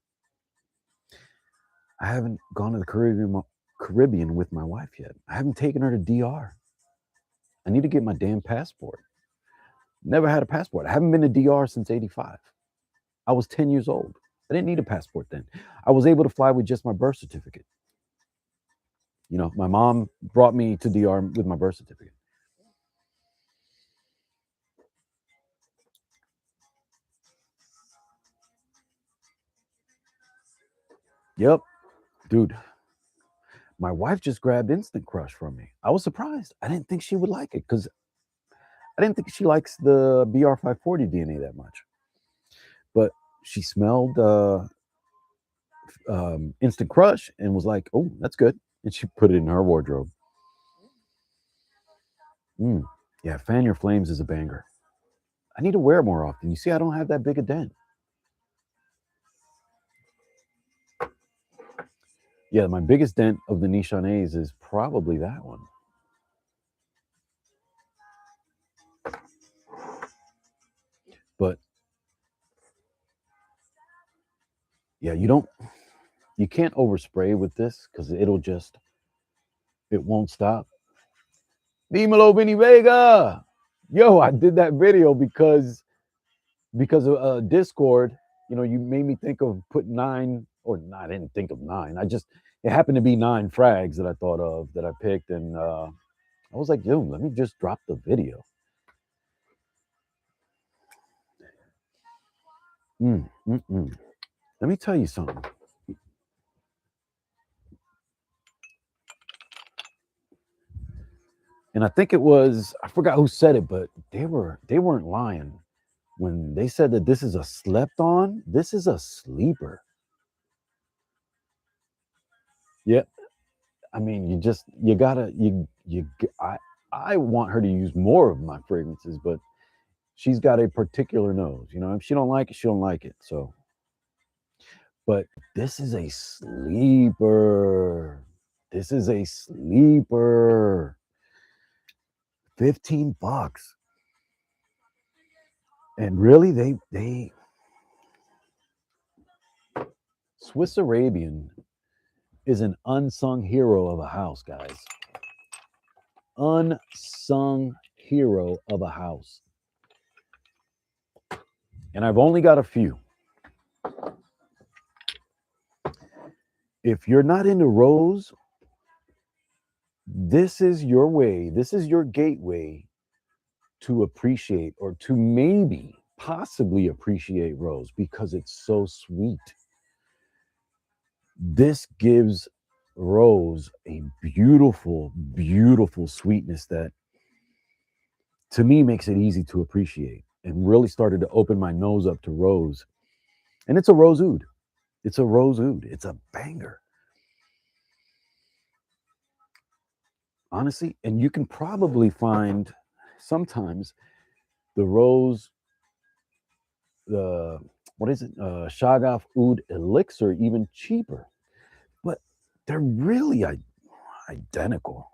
I haven't gone to the Caribbean with my wife yet. I haven't taken her to DR. I need to get my damn passport. Never had a passport. I haven't been to DR since 85. I was 10 years old. I didn't need a passport then. I was able to fly with just my birth certificate. You know, my mom brought me to DR with my birth certificate. Yep, dude. My wife just grabbed Instant Crush from me. I was surprised. I didn't think she would like it because I didn't think she likes the BR540 DNA that much. But she smelled Instant Crush and was like, "Oh, that's good," and she put it in her wardrobe. Yeah, Fan Your Flames is a banger. I need to wear it more often. You see, I don't have that big a dent. Yeah, my biggest dent of the Nichonnaise is probably that one. But yeah, you can't overspray with this because it won't stop. Dimelo Vinny Vega. Yo, I did that video because of Discord. You know, you made me think of putting 9 or not. I didn't think of 9. It happened to be 9 frags that I thought of that I picked, and I was like, dude, let me just drop the video. Let me tell you something. And I think I forgot who said it, but they weren't lying when they said that this is a slept on. This is a sleeper. Yeah, I mean, I want her to use more of my fragrances, but she's got a particular nose. You know, if she don't like it, she don't like it. So, but this is a sleeper. This is a sleeper. $15. And really, they Swiss Arabian is an unsung hero of a house, guys. Unsung hero of a house. And I've only got a few. If you're not into rose, this is your way. This is your gateway to appreciate or to maybe possibly appreciate rose because it's so sweet. This gives rose a beautiful, beautiful sweetness that to me makes it easy to appreciate and really started to open my nose up to rose. And it's a rose oud. It's a rose oud. It's a banger. Honestly, and you can probably find sometimes the rose, what is it? Shagaf Oud Elixir even cheaper. But they're really identical.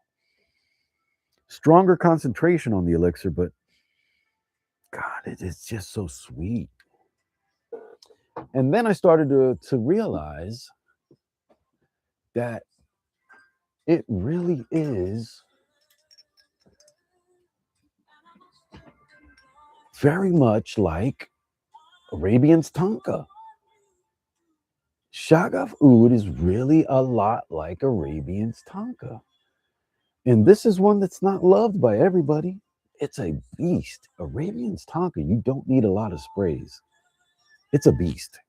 Stronger concentration on the elixir, but God, it's just so sweet. And then I started to realize that it really is very much like Arabian's Tonka. Shagaf Oud is really a lot like Arabian's Tonka. And this is one that's not loved by everybody. It's a beast. Arabian's Tonka, you don't need a lot of sprays. It's a beast.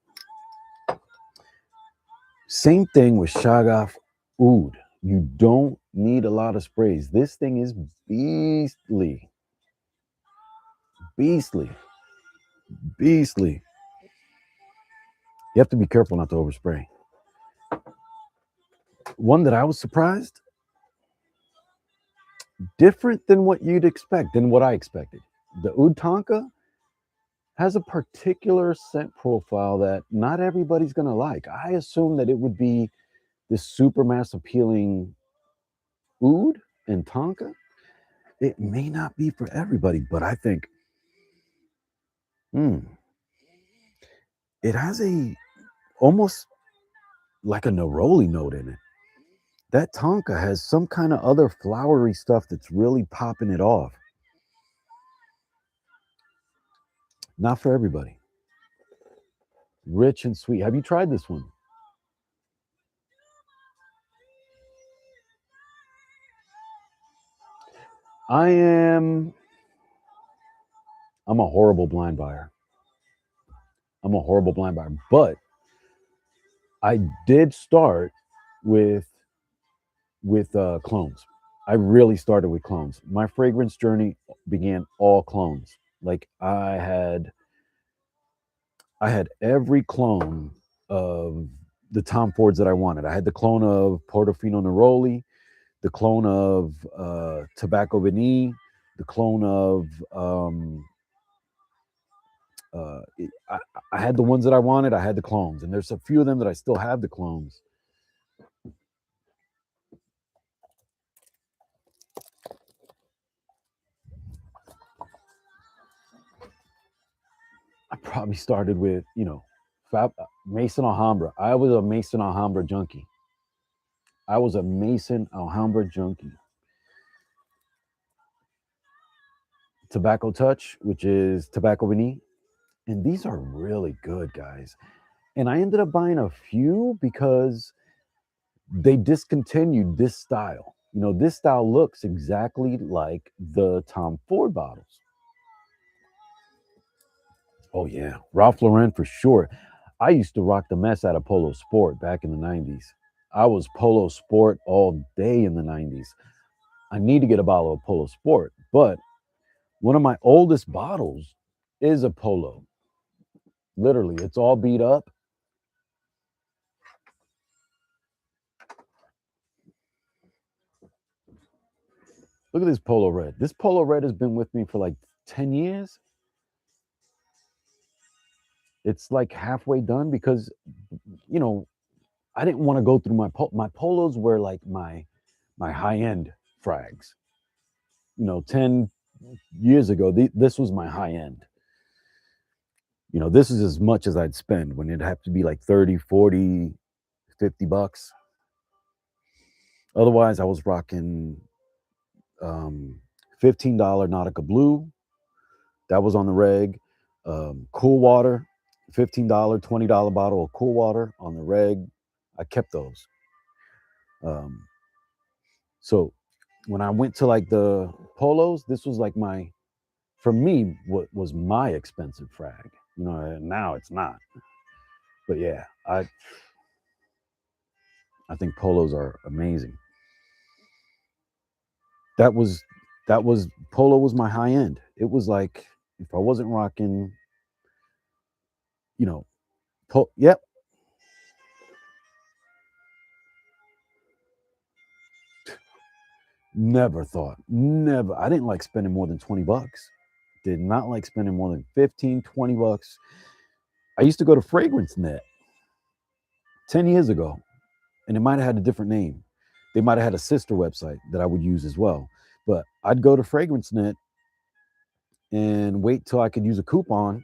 Same thing with Shagaf Oud. You don't need a lot of sprays. This thing is beastly. Beastly. Beastly. You have to be careful not to overspray. One that I was surprised, different than what you'd expect, than what I expected. The Oud Tonka has a particular scent profile that not everybody's going to like. I assume that it would be this super mass appealing Oud and Tonka. It may not be for everybody, but I think it has a almost like a neroli note in it. That Tonka has some kind of other flowery stuff that's really popping it off. Not for everybody. Rich and sweet. Have you tried this one? I'm a horrible blind buyer. I'm a horrible blind buyer, but I did start with clones. I really started with clones. My fragrance journey began all clones. Like I had every clone of the Tom Fords that I wanted. I had the clone of Portofino Neroli, the clone of Tobacco Vanille, the clone of I, I had the ones that I wanted. I had the clones, and there's a few of them that I still have the clones. I probably started with Mason Alhambra. I was a Mason Alhambra junkie. I was a Mason Alhambra junkie. Tobacco Touch, which is Tobacco Vanille. And these are really good, guys. And I ended up buying a few because they discontinued this style. This style looks exactly like the Tom Ford bottles. Oh, yeah. Ralph Lauren for sure. I used to rock the mess out of Polo Sport back in the 90s. I was Polo Sport all day in the 90s. I need to get a bottle of Polo Sport, but one of my oldest bottles is a Polo. Literally, it's all beat up. Look at this Polo Red. This Polo Red has been with me for like 10 years. It's like halfway done because, I didn't want to go through my Polos were like my high end frags. 10 years ago, this was my high end. This is as much as I'd spend when it'd have to be like 30, 40, $50. Otherwise, I was rocking $15 Nautica Blue. That was on the reg. Cool Water, $15, $20 bottle of Cool Water on the reg. I kept those. So when I went to like the Polos, this was like for me, what was my expensive frag. Now it's not. But yeah, I think Polos are amazing. That was Polo was my high end. It was like if I wasn't rocking, yep. Never thought. Never. I didn't like spending more than $20. Did not like spending more than 15, $20. I used to go to Fragrance Net 10 years ago, and it might have had a different name. They might have had a sister website that I would use as well. But I'd go to Fragrance Net and wait till I could use a coupon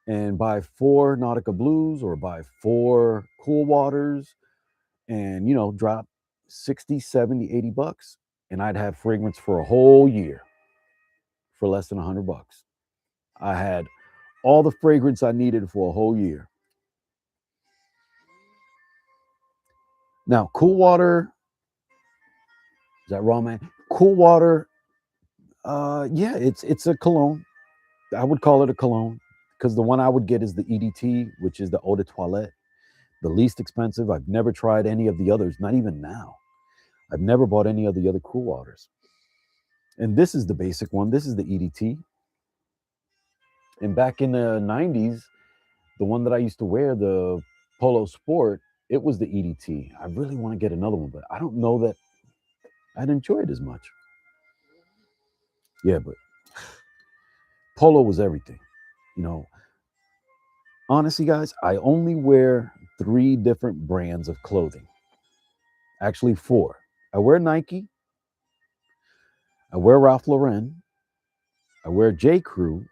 and buy 4 Nautica Blues or buy 4 Cool Waters and, drop 60, 70, $80. And I'd have fragrance for a whole year for less than $100. I had all the fragrance I needed for a whole year. Now, Cool Water, is that wrong, man? Cool Water, yeah, it's a cologne. I would call it a cologne because the one I would get is the EDT, which is the Eau de Toilette, the least expensive. I've never tried any of the others, not even now. I've never bought any of the other Cool Waters. And this is the basic one. This is the EDT. And back in the 90s, the one that I used to wear, the Polo Sport, it was the EDT. I really want to get another one, but I don't know that I'd enjoy it as much. Yeah, but Polo was everything. Honestly, guys, I only wear 3 different brands of clothing. Actually, 4. I wear Nike. I wear Ralph Lauren. I wear J. Crew.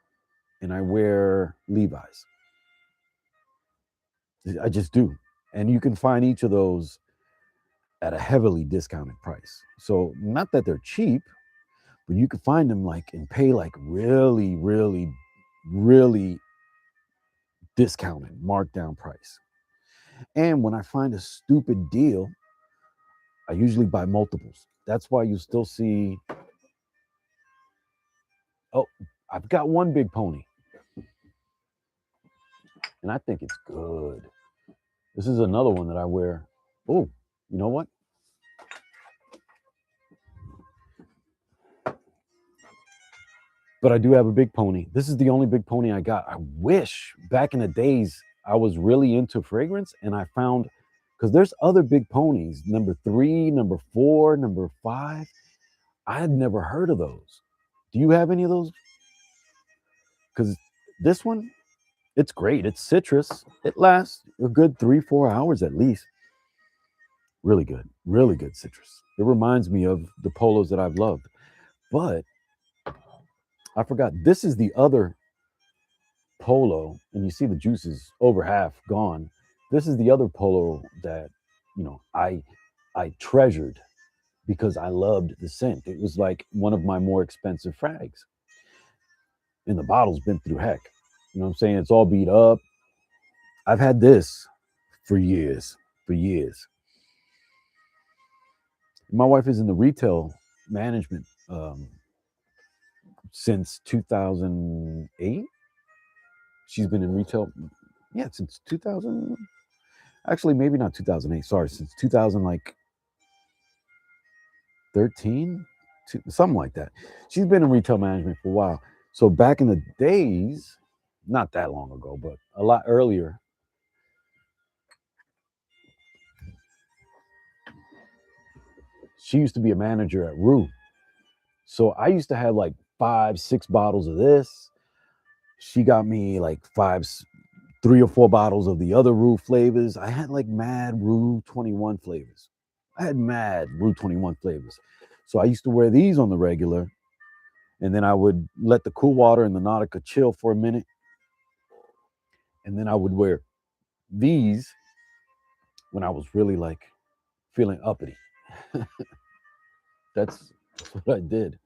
And I wear Levi's. I just do. And you can find each of those at a heavily discounted price. So not that they're cheap, but you can find them like and pay like really, really, really discounted, marked down price. And when I find a stupid deal, I usually buy multiples. That's why you still see, oh, I've got one big pony, and I think it's good. This is another one that I wear. Oh, you know what? But I do have a big pony. This is the only big pony I got. I wish back in the days I was really into fragrance and I found, because there's other big ponies, number 3, number 4, number 5. I had never heard of those. Do you have any of those? Because this one, it's great. It's citrus. It lasts a good 3-4 hours at least. Really good citrus. It reminds me of the polos that I've loved. But I forgot, this is the other polo, and you see the juice is over half gone. This is the other polo that, I treasured because I loved the scent. It was like one of my more expensive frags. And the bottle's been through heck. You know what I'm saying? It's all beat up. I've had this for years, for years. My wife is in the retail management since 2008. She's been in retail, yeah, since 2000. Actually, maybe not 2008. Sorry, since 2000, like 13, something like that. She's been in retail management for a while. So back in the days, not that long ago, but a lot earlier, she used to be a manager at Rue. So I used to have like 5-6 bottles of this. She got me like 3 or 4 bottles of the other Rue flavors. I had like mad Rue 21 flavors. I had mad Rue 21 flavors. So I used to wear these on the regular, and then I would let the cool water and the Nautica chill for a minute, and then I would wear these when I was really like feeling uppity. That's what I did.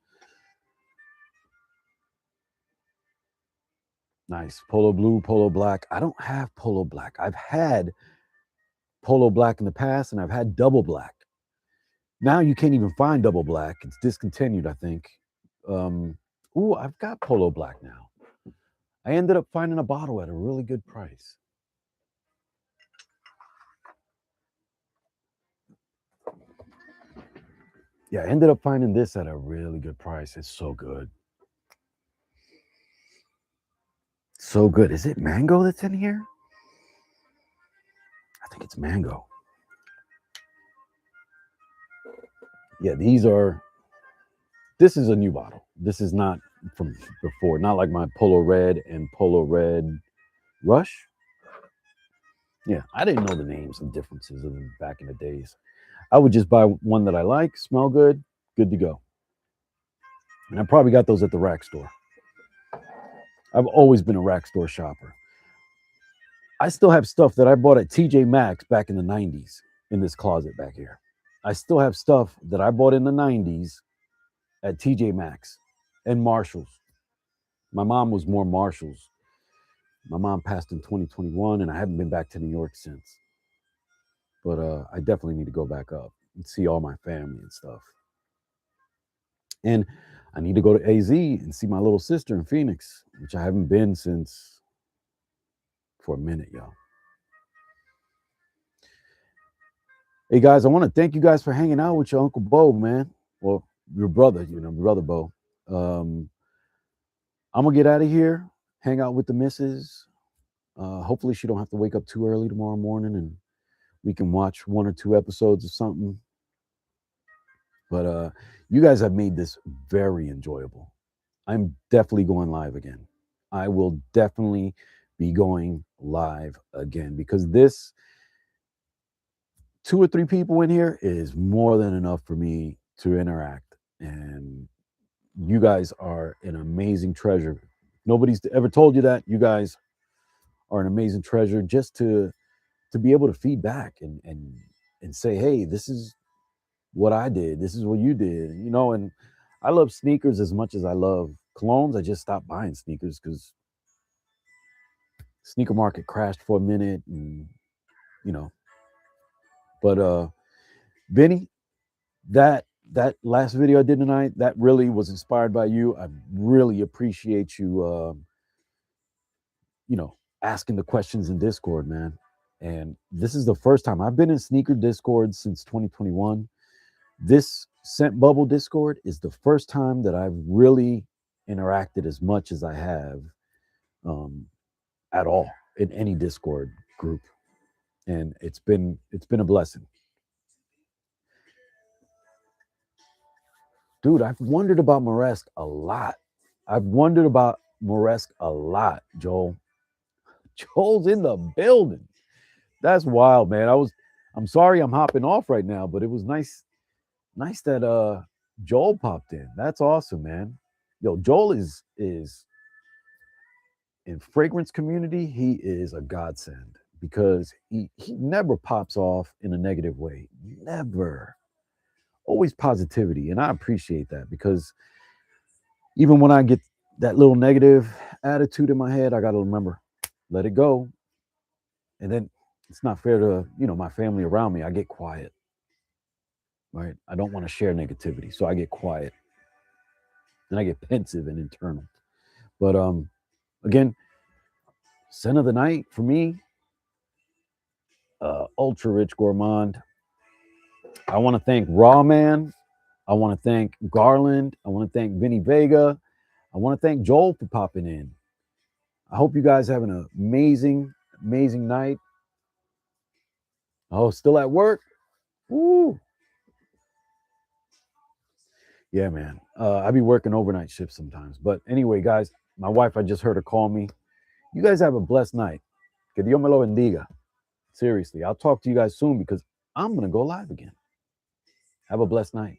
Nice. Polo blue, polo black. I don't have polo black. I've had polo black in the past, and I've had double black. Now you can't even find double black. It's discontinued, I think. I've got polo black now. I ended up finding a bottle at a really good price. Yeah, I ended up finding this at a really good price. It's so good. So good. Is it mango that's in here? I think it's mango. Yeah, this is a new bottle. This is not from before. Not like my Polo Red and Polo Red Rush. Yeah, I didn't know the names and differences of them back in the days. I would just buy one that I like, smell good, good to go. And I probably got those at the rack store. I've always been a rack store shopper. I still have stuff that I bought at TJ Maxx back in the 90s in this closet back here. I still have stuff that I bought in the 90s at TJ Maxx and Marshalls. My mom was more Marshalls. My mom passed in 2021, and I haven't been back to New York since. But I definitely need to go back up and see all my family and stuff. And I need to go to AZ and see my little sister in Phoenix, which I haven't been since for a minute, y'all. Hey guys, I want to thank you guys for hanging out with your Uncle Bo, man. Well, your brother, brother Bo. I'm gonna get out of here, hang out with the missus. Hopefully she don't have to wake up too early tomorrow morning, and we can watch 1 or 2 episodes of something. But you guys have made this very enjoyable. I'm definitely going live again. I will definitely be going live again because this 2 or 3 people in here is more than enough for me to interact. And you guys are an amazing treasure. Nobody's ever told you that. You guys are an amazing treasure just to to be able to feed back and say, hey, this is what I did, this is what you did, you know. And I love sneakers as much as I love colognes. I just stopped buying sneakers because sneaker market crashed for a minute, and you know. But Vinny, that last video I did tonight, that really was inspired by you. I really appreciate you, you know, asking the questions in Discord, man. And this is the first time I've been in sneaker Discord since 2021. This scent bubble Discord is the first time that I've really interacted as much as I have um, at all in any Discord group, and it's been a blessing, dude. I've wondered about Moresque a lot. I've wondered about Moresque a lot, Joel. Joel's in the building. That's wild, man. I'm sorry I'm hopping off right now, but it was nice that Joel popped in. That's awesome, man. Yo, Joel is in fragrance community, he is a godsend because he never pops off in a negative way. Never. Always positivity. And I appreciate that because even when I get that little negative attitude in my head, I gotta remember, let it go. And then it's not fair to, you know, my family around me. I get quiet. Right. I don't want to share negativity. So I get quiet. And I get pensive and internal. But again, scent of the night for me, ultra rich gourmand. I want to thank Raw Man. I want to thank Garland. I want to thank Vinny Vega. I want to thank Joel for popping in. I hope you guys have an amazing, amazing night. Oh, still at work? Woo. Yeah, man. I be working overnight shifts sometimes. But anyway, guys, my wife, I just heard her call me. You guys have a blessed night. Que Dios me lo bendiga. Seriously, I'll talk to you guys soon because I'm going to go live again. Have a blessed night.